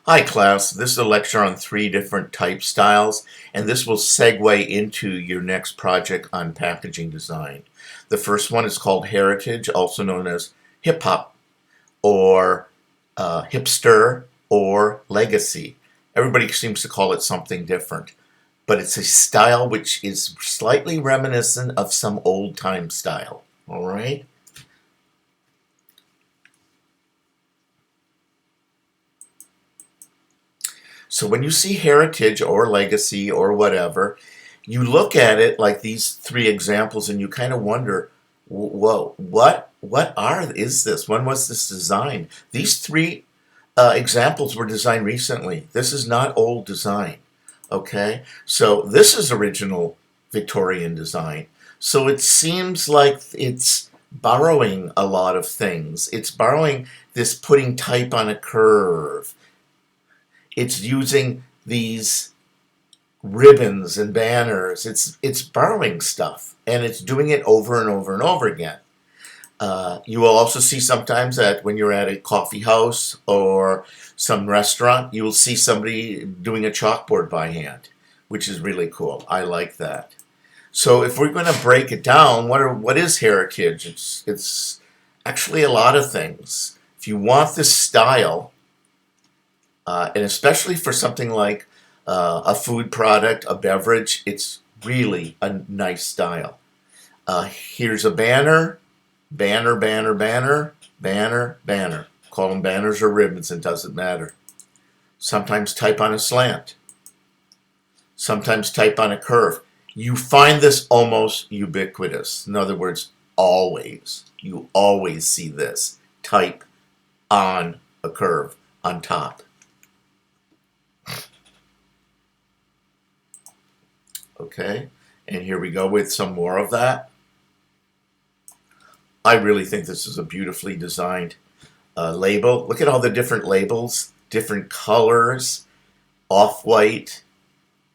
Hi class, this is a lecture on 3 different type styles, and this will segue into your next project on packaging design. The first one is called Heritage, also known as hip hop or hipster or legacy. Everybody seems to call it something different, but it's a style which is slightly reminiscent of some old time style. All right? So when you see heritage or legacy or whatever, you look at it like these 3 examples and you kind of wonder, whoa, is this? When was this designed? These 3 examples were designed recently. This is not old design. Okay, so this is original Victorian design. So it seems like it's borrowing a lot of things. It's borrowing this putting type on a curve. It's using these ribbons and banners. It's borrowing stuff, and it's doing it over and over and over again. You will also see sometimes that when you're at a coffee house or some restaurant, you will see somebody doing a chalkboard by hand, which is really cool. I like that. So if we're going to break it down, what is heritage? It's actually a lot of things. If you want this style, and especially for something like a food product, a beverage, it's really a nice style. Here's a banner, banner, banner, banner, banner, banner. Call them banners or ribbons, it doesn't matter. Sometimes type on a slant. Sometimes type on a curve. You find this almost ubiquitous. In other words, always. You always see this. Type on a curve on top. Okay, and here we go with some more of that. I really think this is a beautifully designed label. Look at all the different labels, different colors, off-white,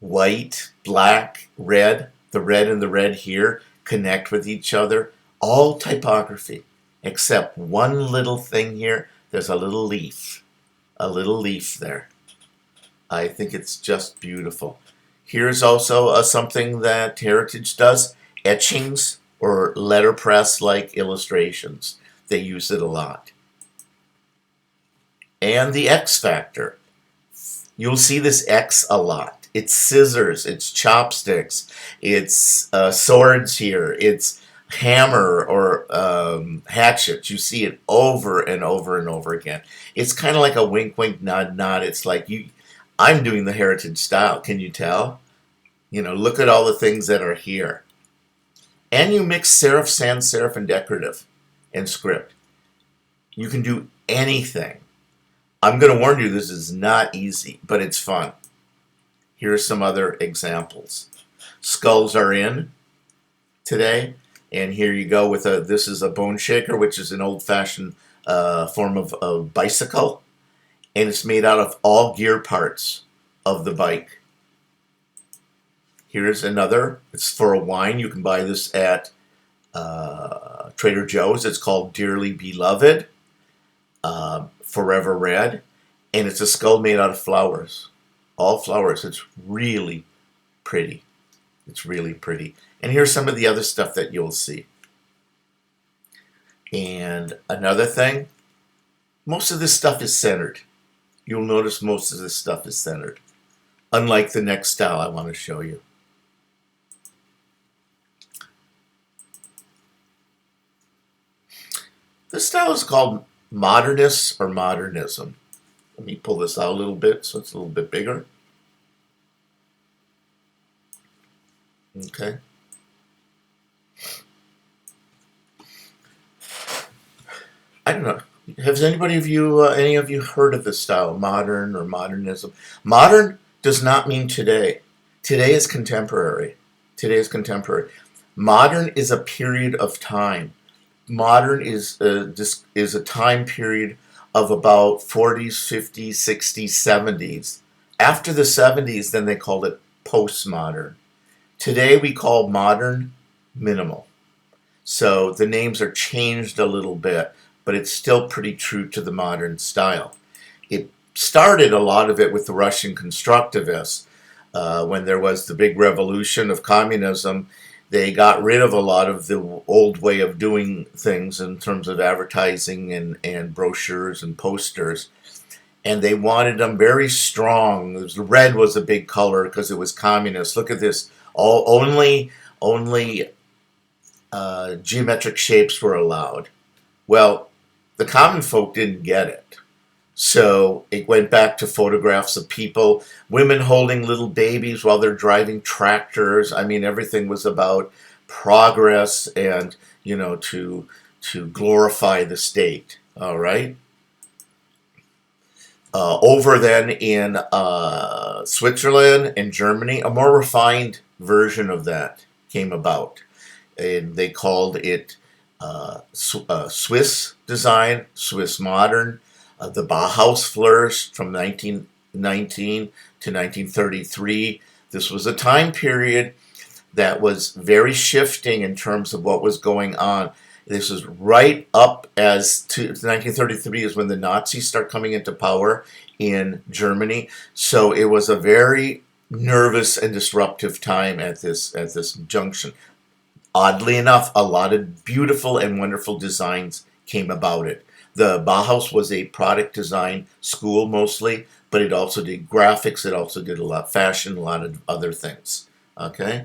white, black, red. The red and the red here connect with each other. All typography, except one little thing here. There's a little leaf there. I think it's just beautiful. Here's also something that Heritage does, etchings or letterpress-like illustrations. They use it a lot. And the X factor. You'll see this X a lot. It's scissors, it's chopsticks, it's swords here, it's hammer or hatchets. You see it over and over and over again. It's kind of like a wink, wink, nod, nod. It's like I'm doing the Heritage style. Can you tell? You know, look at all the things that are here. And you mix serif, sans serif, and decorative and script. You can do anything. I'm going to warn you, this is not easy, but it's fun. Here are some other examples. Skulls are in today. And here you go with this is a bone shaker, which is an old-fashioned form of bicycle. And it's made out of all gear parts of the bike. Here's another. It's for a wine. You can buy this at Trader Joe's. It's called Dearly Beloved, Forever Red. And it's a skull made out of flowers. All flowers. It's really pretty. It's really pretty. And here's some of the other stuff that you'll see. And another thing, most of this stuff is centered. You'll notice most of this stuff is centered. Unlike the next style I want to show you. This style is called Modernist or Modernism. Let me pull this out a little bit so it's a little bit bigger. Okay. I don't know. Has any of you heard of this style, modern or modernism? Modern does not mean today. Today is contemporary. Today is contemporary. Modern is a period of time. Modern is a time period of about 40s, 50s, 60s, 70s. After the 70s, then they called it postmodern. Today we call modern minimal. So the names are changed a little bit, but it's still pretty true to the modern style. It started a lot of it with the Russian constructivists. When there was the big revolution of communism, they got rid of a lot of the old way of doing things in terms of advertising and brochures and posters. And they wanted them very strong. Red was a big color because it was communist. Look at this. Only geometric shapes were allowed. Well, the common folk didn't get it. So it went back to photographs of people, women holding little babies while they're driving tractors. I mean, everything was about progress and, to glorify the state. All right. Over then in Switzerland and Germany, a more refined version of that came about. And they called it Swiss design, Swiss modern. The Bauhaus flourished from 1919 to 1933. This was a time period that was very shifting in terms of what was going on. This is right up as to 1933 is when the Nazis start coming into power in Germany. So it was a very nervous and disruptive time at this junction. Oddly enough, a lot of beautiful and wonderful designs came about it. The Bauhaus was a product design school mostly, but it also did graphics. It also did a lot of fashion, a lot of other things. Okay,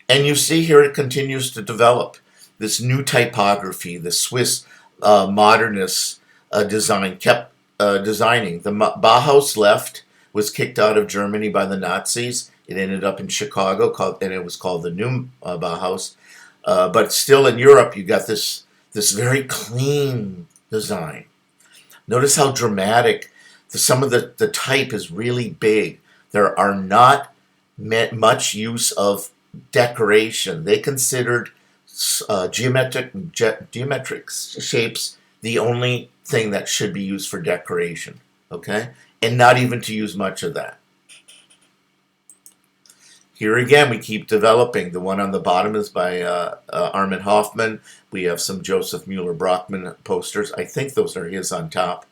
and you see here it continues to develop. This new typography, the Swiss modernist design kept designing. The Bauhaus left, was kicked out of Germany by the Nazis. It ended up in Chicago, and it was called the New Bauhaus. But still in Europe, you got this very clean design. Notice how dramatic. Some of the type is really big. There are not much use of decoration. They considered geometric shapes the only thing that should be used for decoration. Okay? And not even to use much of that. Here again, we keep developing. The one on the bottom is by Armin Hoffman. We have some Joseph Mueller-Brockman posters. I think those are his on top.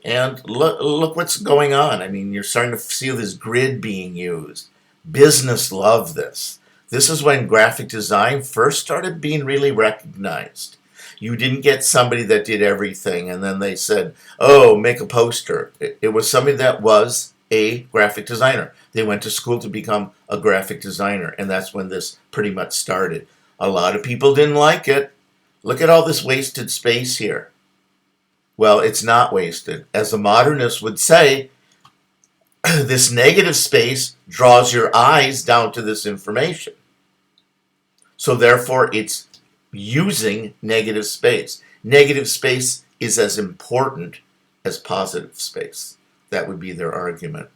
And look what's going on. I mean, you're starting to see this grid being used. Business love this. This is when graphic design first started being really recognized. You didn't get somebody that did everything and then they said, oh, make a poster. It was somebody that was a graphic designer. They went to school to become a graphic designer, and that's when this pretty much started. A lot of people didn't like it. Look at all this wasted space here. Well, it's not wasted. As a modernist would say, this negative space draws your eyes down to this information. So therefore, it's using negative space. Negative space is as important as positive space. That would be their argument.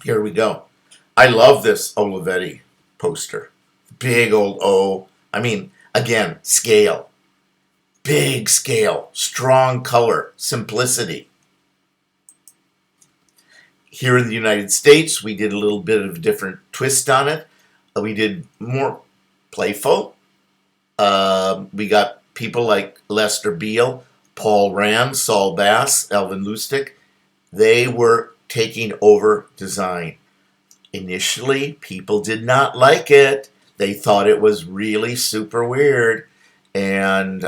Here we go. I love this Olivetti poster. Big old O. I mean, again, scale. Big scale. Strong color. Simplicity. Here in the United States, we did a little bit of a different twist on it. We did more playful. We got people like Lester Beale, Paul Rand, Saul Bass, Alvin Lustig. They were taking over design. Initially, people did not like it. They thought it was really super weird, and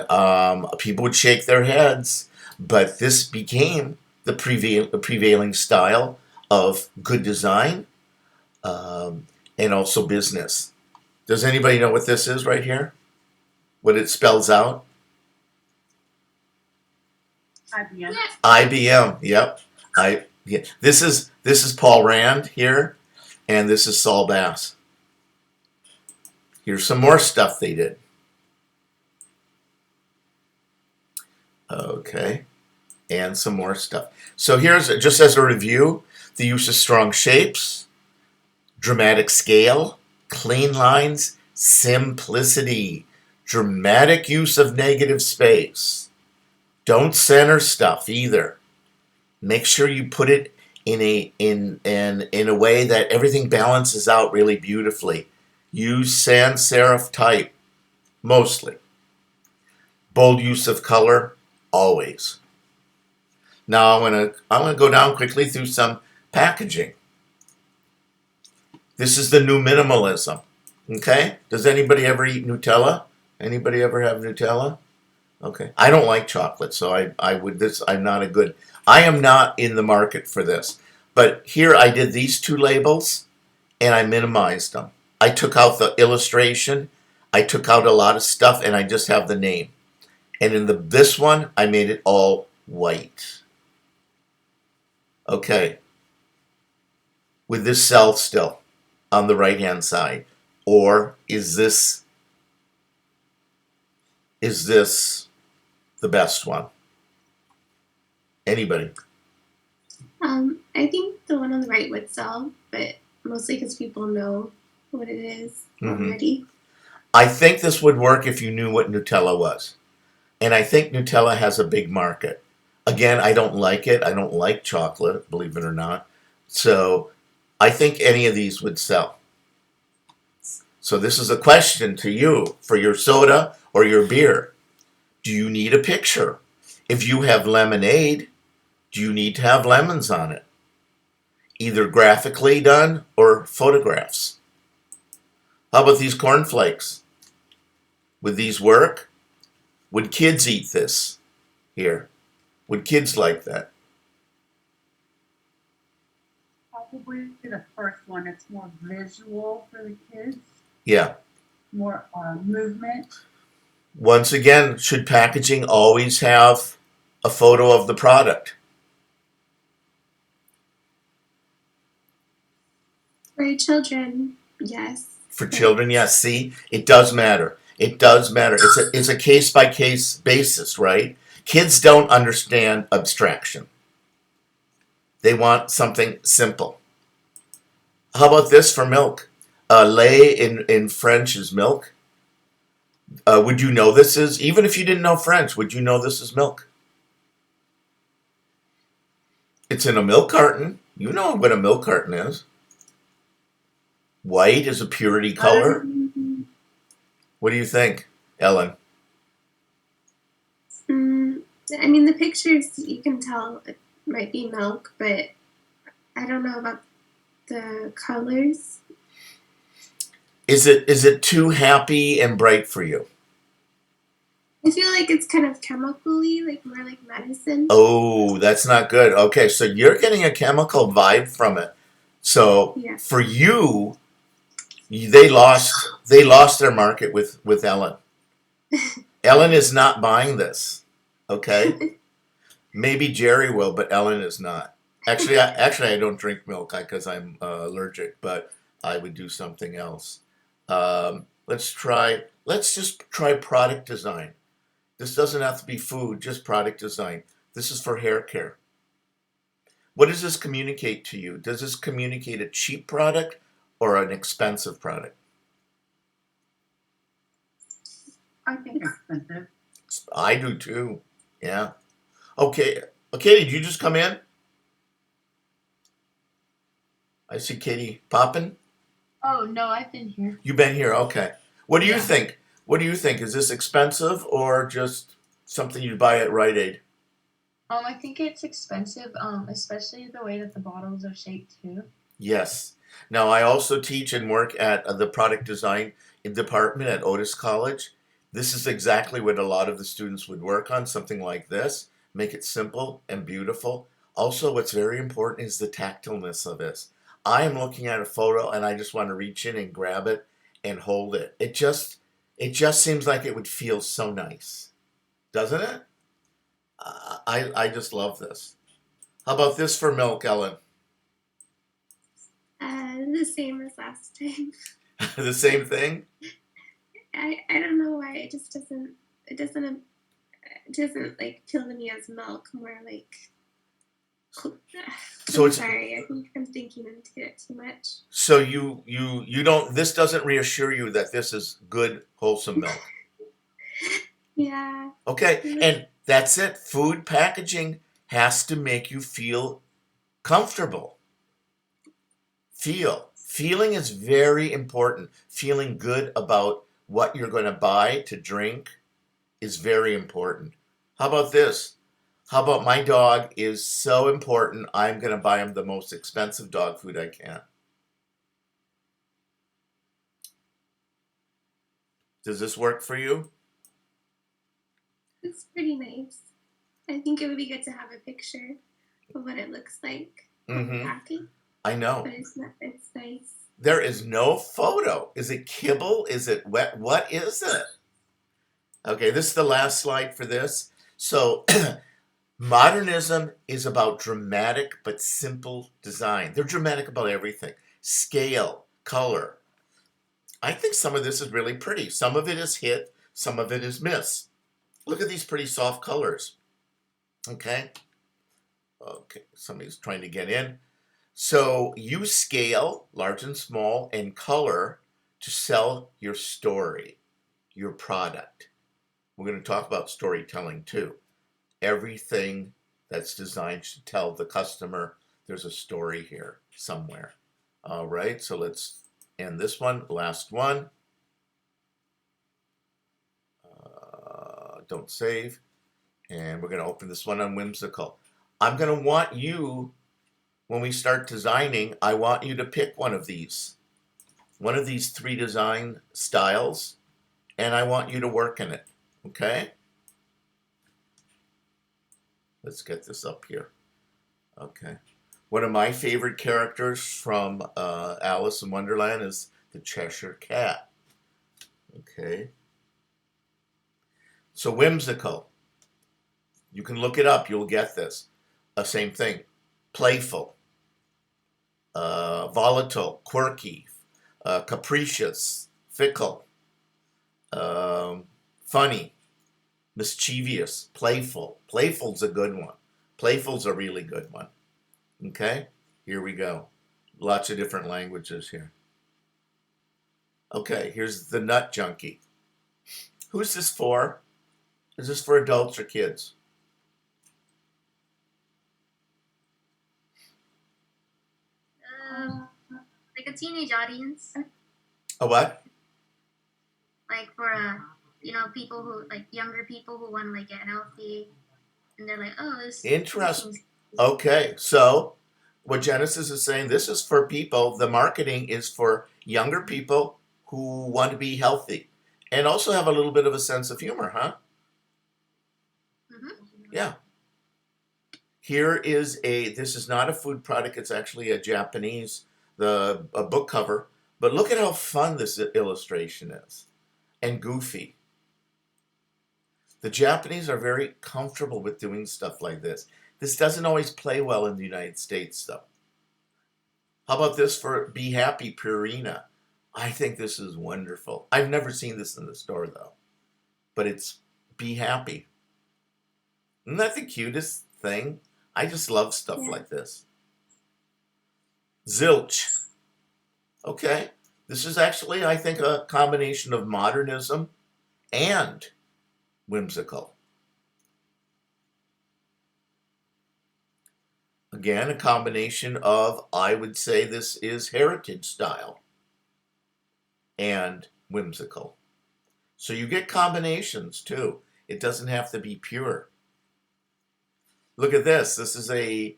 people would shake their heads. But this became the prevailing style of good design and also business. Does anybody know what this is right here? What it spells out? IBM. IBM. Yep. Yeah. This is Paul Rand here, and this is Saul Bass. Here's some more stuff they did. Okay, and some more stuff. So here's, just as a review, the use of strong shapes, dramatic scale, clean lines, simplicity, dramatic use of negative space. Don't center stuff either. Make sure you put it in a way that everything balances out really beautifully. Use sans serif type, mostly. Bold use of color, always. Now I'm gonna go down quickly through some packaging. This is the new minimalism. Okay? Does anybody ever eat Nutella? Anybody ever have Nutella? Okay. I don't like chocolate, so I am not in the market for this. But here I did these two labels and I minimized them. I took out the illustration, I took out a lot of stuff, and I just have the name. And in this one, I made it all white. Okay. With this cell still on the right hand side. Or is this the best one? Anybody? I think the one on the right would sell, but mostly because people know what it is already. I think this would work if you knew what Nutella was. And I think Nutella has a big market. Again, I don't like it. I don't like chocolate, believe it or not. So I think any of these would sell. So this is a question to you for your soda or your beer. Do you need a picture? If you have lemonade, do you need to have lemons on it? Either graphically done or photographs. How about these cornflakes? Would these work? Would kids eat this here? Would kids like that? Probably the first one. It's more visual for the kids. Yeah. More movement. Once again, should packaging always have a photo of the product? For children, yes. For children, yes. See, it does matter. It does matter. It's a case by case basis, right? Kids don't understand abstraction. They want something simple. How about this for milk? Lait in French is milk. Would you know this is, even if you didn't know French, would you know this is milk? It's in a milk carton. You know what a milk carton is. White is a purity color. What do you think, Ellen? I mean, the pictures, you can tell it might be milk, but I don't know about the colors. Is it too happy and bright for you? I feel like it's kind of chemical-y, like more like medicine. Oh, that's not good. Okay, so you're getting a chemical vibe from it. So Yeah. for you, they lost their market with Ellen. Ellen is not buying this. Okay? Maybe Jerry will, but Ellen is not. Actually, I don't drink milk because I'm allergic, but I would do something else. Let's just try product design. This doesn't have to be food, just product design. This is for hair care. What does this communicate to you? Does this communicate a cheap product or an expensive product? I think expensive. I do too. Yeah. Okay. Katie, did you just come in? I see Katie popping. Oh no, I've been here. You've been here. Okay. What do you Yeah. think? What do you think? Is this expensive or just something you buy at Rite Aid? I think it's expensive, especially the way that the bottles are shaped too. Yes. Now, I also teach and work at the product design department at Otis College. This is exactly what a lot of the students would work on, something like this. Make it simple and beautiful. Also, what's very important is the tactileness of this. I am looking at a photo and I just want to reach in and grab it and hold it. It just seems like it would feel so nice, doesn't it? I just love this. How about this for milk, Ellen? The same as last time. The same thing? I don't know why it just doesn't like feel to me as milk, more like. So I'm it's sorry, I think I'm thinking into it too much. so you don't, this doesn't reassure you that this is good wholesome milk. Yeah. Okay, and that's it. Food packaging has to make you feel comfortable. Feeling is very important. Feeling good about what you're going to buy to drink is very important. How about this? How about my dog is so important, I'm going to buy him the most expensive dog food I can. Does this work for you? It's pretty nice. I think it would be good to have a picture of what it looks like on the Mm-hmm. package, I know. but it's not. It's nice. There is no photo. Is it kibble? Is it wet? What is it? Okay, this is the last slide for this. So, modernism is about dramatic but simple design. They're dramatic about everything. Scale, color. I think some of this is really pretty. Some of it is hit, some of it is miss. Look at these pretty soft colors. Okay. Okay, somebody's trying to get in. So use scale, large and small, and color to sell your story, your product. We're going to talk about storytelling too. Everything that's designed should tell the customer there's a story here somewhere. All right, so let's end this one. Last one. Don't save. And we're going to open this one on Whimsical. I'm going to want you, when we start designing, I want you to pick one of these 3 design styles, and I want you to work in it. Okay? Let's get this up here. Okay. One of my favorite characters from Alice in Wonderland is the Cheshire Cat. Okay. So Whimsical. You can look it up. You'll get this. Same thing. Playful. Volatile. Quirky. Capricious. Fickle. Funny. Mischievous. Playful. Playful's a good one. Playful's a really good one. Okay? Here we go. Lots of different languages here. Okay, here's the Nut Junkie. Who's this for? Is this for adults or kids? Like a teenage audience, A what? like for people who like younger people who want to like get healthy, and they're like, oh, this Interesting. seems- Okay, so what Genesis is saying, this is for people, the marketing is for younger people who want to be healthy and also have a little bit of a sense of humor, huh? Mhm. Yeah. Here is this is not a food product, it's actually a Japanese, a book cover, but look at how fun this illustration is and goofy. The Japanese are very comfortable with doing stuff like this. This doesn't always play well in the United States, though. How about this for Be Happy Purina? I think this is wonderful. I've never seen this in the store, though. But it's Be Happy. Isn't that the cutest thing? I just love stuff like this. Zilch. Okay. This is actually, I think, a combination of modernism and whimsical. Again, a combination of, I would say this is heritage style and whimsical. So you get combinations too. It doesn't have to be pure. Look at this. This is a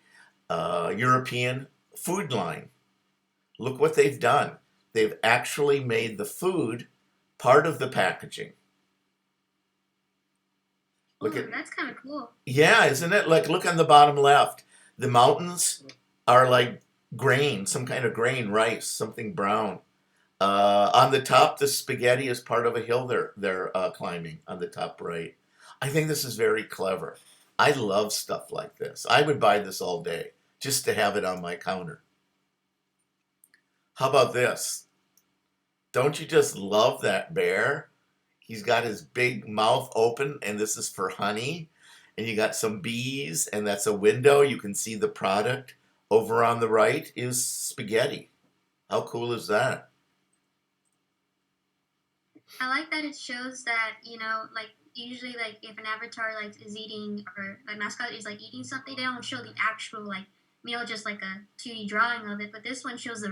European food line. Look what they've done. They've actually made the food part of the packaging. Look at that's kind of cool. Yeah, isn't it? Like, look on the bottom left. The mountains are like grain, some kind of grain, rice, something brown. On the top, the spaghetti is part of a hill they're climbing on the top right. I think this is very clever. I love stuff like this. I would buy this all day just to have it on my counter. How about this? Don't you just love that bear? He's got his big mouth open, and this is for honey. And you got some bees, and that's a window. You can see the product. Over on the right is spaghetti. How cool is that? I like that it shows that, like usually like if an avatar like is eating or a mascot is like eating something, they don't show the actual like meal, just like a 2D drawing of it. But this one shows the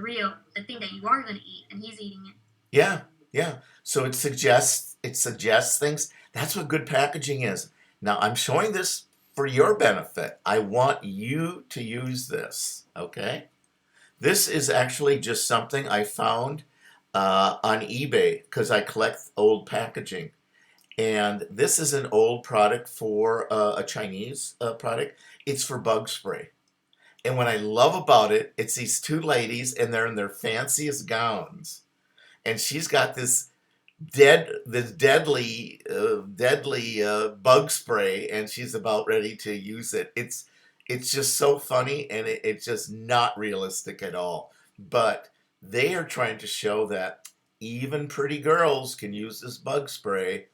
thing that you are going to eat, and he's eating it. Yeah, yeah. So it suggests things. That's what good packaging is. Now I'm showing this for your benefit. I want you to use this, okay? This is actually just something I found on eBay because I collect old packaging. And this is an old product for a Chinese product. It's for bug spray. And what I love about it, it's these two ladies and they're in their fanciest gowns. And she's got this deadly bug spray, and she's about ready to use it. It's just so funny, and it's just not realistic at all. But they are trying to show that even pretty girls can use this bug spray.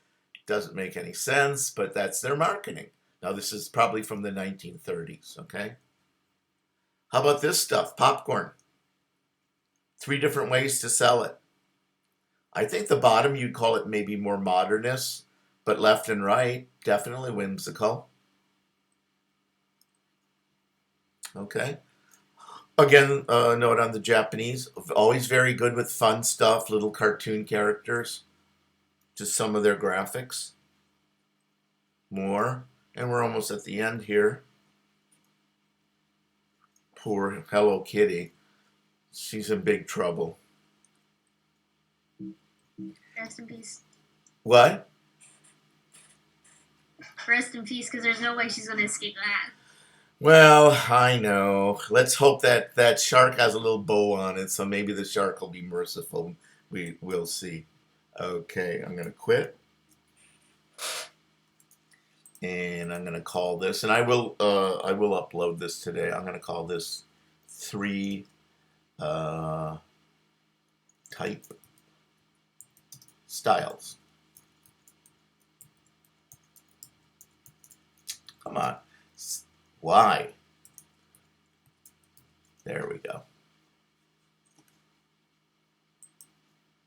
Doesn't make any sense, but that's their marketing. Now this is probably from the 1930s. Okay. How about this stuff? Popcorn. 3 different ways to sell it. I think the bottom you'd call it maybe more modernist, but left and right, definitely whimsical. Okay. Again, note on the Japanese, always very good with fun stuff, little cartoon characters. Just some of their graphics. More. And we're almost at the end here. Poor Hello Kitty. She's in big trouble. Rest in peace. What? Rest in peace, because there's no way she's going to escape that. Well, I know. Let's hope that that shark has a little bow on it, so maybe the shark will be merciful. We'll see. Okay, I'm going to quit. And I'm going to call this, and I will upload this today. I'm going to call this 3 type styles. Come on. Why? There we go.